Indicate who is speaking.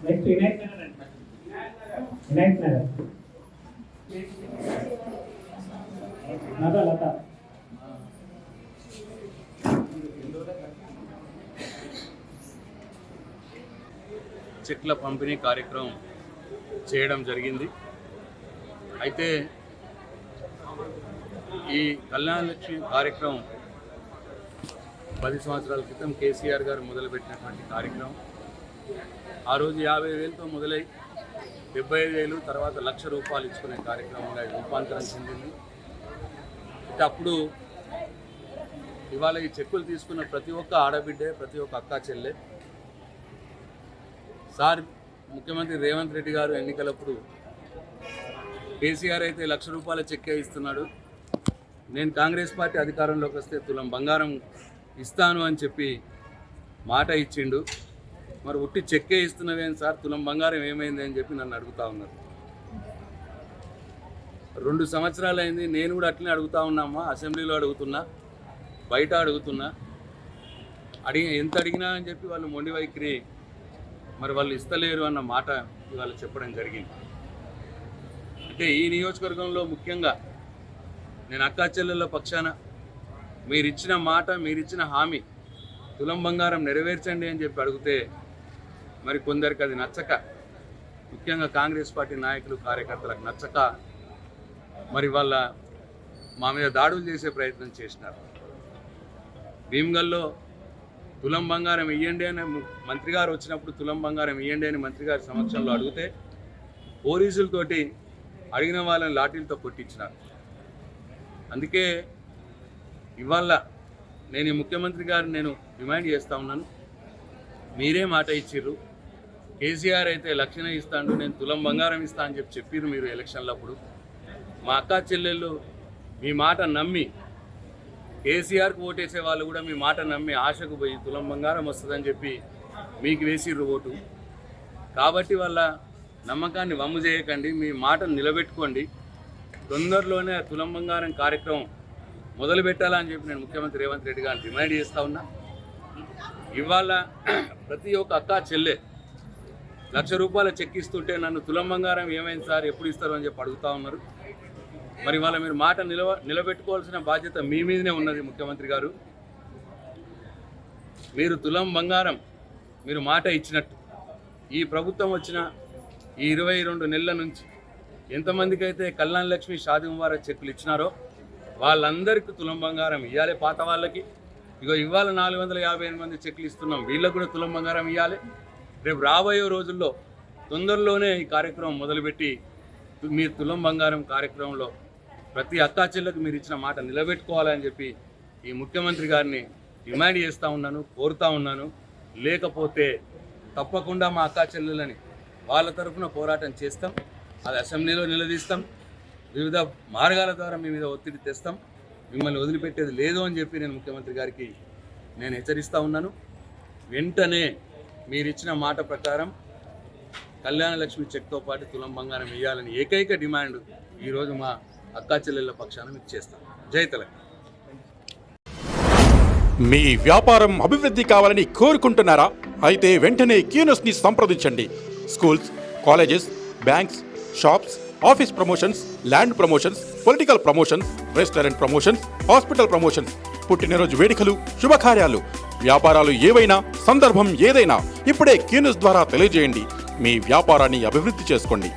Speaker 1: Next Vinayak Nagar లత
Speaker 2: చెట్ల పంపిణీ కార్యక్రమం చేయడం జరిగింది. అయితే ఈ కళ్యాణ లక్ష్మి కార్యక్రమం 10 సంవత్సరాల క్రితం కేసీఆర్ గారు మొదలుపెట్టినటువంటి కార్యక్రమం. ఆ రోజు 50,000తో మొదలై 75,000 తర్వాత ₹1,00,000 ఇచ్చుకునే కార్యక్రమంగా రూపాంతరం చెందింది. అయితే అప్పుడు ఇవాళ ఈ చెక్కులు తీసుకున్న ప్రతి ఒక్క ఆడబిడ్డే, ప్రతి ఒక్క అక్కా చెల్లె సార్ ముఖ్యమంత్రి రేవంత్ రెడ్డి గారు ఎన్నికలప్పుడు కేసీఆర్ అయితే ₹1,00,000 చెక్కే ఇస్తున్నాడు, నేను కాంగ్రెస్ పార్టీ అధికారంలోకి వస్తే తులం బంగారం ఇస్తాను అని చెప్పి మాట ఇచ్చిండు. మరి ఉట్టి చెక్కే ఇస్తున్నవేం సార్, తులం బంగారం ఏమైంది అని చెప్పి నన్ను అడుగుతూ ఉన్నారు. 2 సంవత్సరాలు అయింది, నేను కూడా అట్లనే అడుగుతూ ఉన్నామా, అసెంబ్లీలో అడుగుతున్నా, బయట అడుగుతున్నా, ఎంత అడిగినా అని చెప్పి వాళ్ళు మొండి వైఖరి, మరి వాళ్ళు ఇస్తలేరు అన్న మాట ఇవాళ చెప్పడం జరిగింది. అంటే ఈ నియోజకవర్గంలో ముఖ్యంగా నేను అక్కా చెల్లెళ్ళ పక్షాన మీరిచ్చిన మాట, మీరిచ్చిన హామీ తులం బంగారం నెరవేర్చండి అని చెప్పి అడిగితే మరి కొందరికి అది నచ్చక, ముఖ్యంగా కాంగ్రెస్ పార్టీ నాయకులు కార్యకర్తలకు నచ్చక మరి వాళ్ళ మా మీద దాడులు చేసే ప్రయత్నం చేసినారు. భీమ్గల్లో తులం బంగారం ఇవ్వండి అని మంత్రి గారు వచ్చినప్పుడు తులం బంగారం ఇవ్వండి అని మంత్రి గారి సమక్షంలో అడిగితే పోలీసులతోటి అడిగిన వాళ్ళని లాఠీలతో కొట్టించినారు. అందుకే ఇవాళ నేను ఈ ముఖ్యమంత్రి గారిని నేను డిమాండ్ చేస్తూ ఉన్నాను, మీరే మాట ఇచ్చిర్రు, కేసీఆర్ అయితే 1,00,000 ఇస్తాడు, నేను తులం బంగారం ఇస్తా అని చెప్పిర్రు మీరు ఎలక్షన్లప్పుడు. మా అక్కా చెల్లెళ్ళు మీ మాట నమ్మి, కేసీఆర్కు ఓటేసే వాళ్ళు కూడా మీ మాట నమ్మి ఆశకు పోయి తులం బంగారం వస్తుందని చెప్పి మీకు వేసిర్రు ఓటు. కాబట్టి వాళ్ళ నమ్మకాన్ని వమ్ము చేయకండి, మీ మాటను నిలబెట్టుకోండి. తొందరలోనే తులం బంగారం కార్యక్రమం మొదలు పెట్టాలని చెప్పి నేను ముఖ్యమంత్రి రేవంత్ రెడ్డి గారిని డిమాండ్ చేస్తూ ఉన్నా. ఇవాళ ప్రతి ఒక్క అక్కా చెల్లె ₹1,00,000 చెక్ ఇస్తుంటే నన్ను తులం బంగారం ఏమైంది సార్, ఎప్పుడు ఇస్తారు అని చెప్పి అడుగుతూ ఉన్నారు. మరి వాళ్ళ మీరు మాట నిలబెట్టుకోవాల్సిన బాధ్యత మీ మీదనే ఉన్నది ముఖ్యమంత్రి గారు. మీరు తులం బంగారం మీరు మాట ఇచ్చినట్టు ఈ ప్రభుత్వం వచ్చిన ఈ 22 నెలల నుంచి ఎంతమందికి అయితే కళ్యాణ లక్ష్మి షాదీ ముబారక్ చెక్కులు ఇచ్చినారో వాళ్ళందరికీ తులం బంగారం ఇవ్వాలి. పాత వాళ్ళకి ఇగో ఇవాళ 458 మంది చెక్కులు ఇస్తున్నాం, వీళ్ళకు కూడా తులం బంగారం ఇవ్వాలి. రేపు రాబోయే రోజుల్లో తొందరలోనే ఈ కార్యక్రమం మొదలుపెట్టి మీ తులం బంగారం కార్యక్రమంలో ప్రతి అక్కా చెల్లెకు మీరు ఇచ్చిన మాట నిలబెట్టుకోవాలని చెప్పి ఈ ముఖ్యమంత్రి గారిని డిమాండ్ చేస్తూ ఉన్నాను, కోరుతూ ఉన్నాను. లేకపోతే తప్పకుండా మా అక్కా చెల్లెలని వాళ్ళ తరఫున పోరాటం చేస్తాం, అది అసెంబ్లీలో నిలదీస్తాం, వివిధ మార్గాల ద్వారా మీ మీద ఒత్తిడి తెస్తాం, మిమ్మల్ని వదిలిపెట్టేది లేదు అని చెప్పి నేను ముఖ్యమంత్రి గారికి నేను హెచ్చరిస్తూ ఉన్నాను. వెంటనే మీరు ఇచ్చిన మాట ప్రకారం కళ్యాణ లక్ష్మి చెక్తో పాటు తులం బంగారం వేయాలని ఏకైక డిమాండ్ ఈరోజు మా అక్కా చెల్లెళ్ళ పక్షాన మీకు చేస్తాం. జై తెలంగాణ.
Speaker 3: మీ వ్యాపారం అభివృద్ధి కావాలని కోరుకుంటున్నారా? అయితే వెంటనే క్యూనస్ని సంప్రదించండి. Schools, colleges, banks, shops, office promotions, land promotions, political promotions, restaurant promotions, hospital promotions, పుట్టినరోజు వేడుకలు, శుభకార్యాలు, వ్యాపారాలు ఏవైనా, సందర్భం ఏదైనా ఇప్పుడే క్యూనస్ ద్వారా తెలియజేయండి. మీ వ్యాపారాన్ని అభివృద్ధి చేసుకోండి.